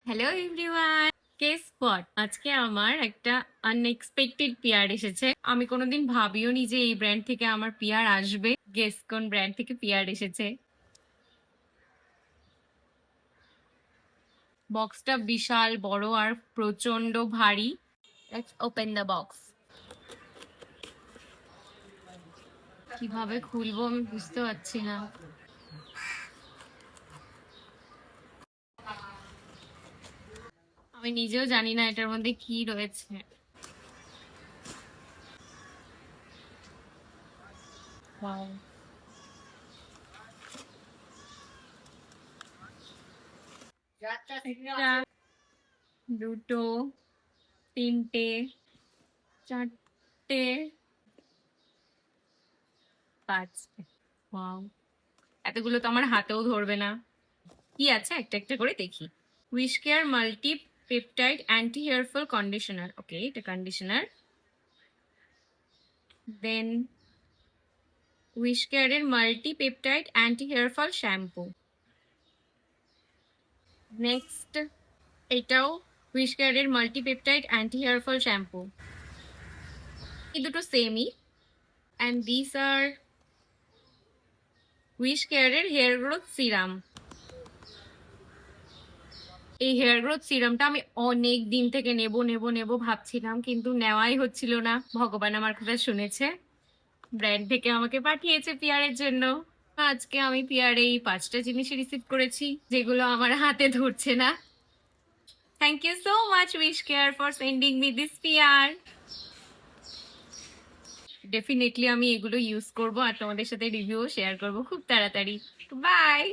Hello everyone, guess what, আজকে আমার একটা আনএক্সপেক্টেড পিয়ার এসেছে। আমি কোনোদিন ভাবিও নি যে এই ব্র্যান্ড থেকে আমার পিয়ার আসবে। গেস কোন ব্র্যান্ড থেকে পিয়ার এসেছে। বক্সটা বিশাল বড় আর প্রচন্ড ভারী। Let's open the box. কিভাবে খুলবো আমি বুঝতে পারছি না। আমি নিজেও জানি না এটার মধ্যে কি রয়েছে। Wow. একটা, দুটো, তিনটে, চারটে, পাঁচটে। ওয়াও, এতগুলো তো আমার হাতেও ধরবে না। কি আছে একটা একটা করে দেখি। Wish Care multi peptide anti hair fall conditioner. Okay, এটা কন্ডিশনার। দেন উইশ কেয়ারের multi peptide anti hair fall shampoo. Next, এটাও উইশ কেয়ারের multi peptide anti hair fall shampoo. এই দুটো সেমই। অ্যান্ড দিস আর উইশ কেয়ারের হেয়ার গ্রোথ সিরাম। এই হেয়ার গ্রোথ সিরামটা আমি অনেক দিন থেকে নেব নেব নেব ভাবছিলাম, কিন্তু নেওয়াই হচ্ছিল না। ভগবান আমার কথা শুনেছে, ব্র্যান্ড থেকে আমাকে পাঠিয়েছে পিয়ারের জন্য। আজকে আমি পিয়ারে এই 5টা জিনিস রিসিভ করেছি, যেগুলো আমার হাতে ধরছে না। Thank you so much Wish Care for sending me this pair. Definitely আমি এগুলো ইউজ করব আর তোমাদের সাথে রিভিউ শেয়ার করব খুব তাড়াতাড়ি। বাই।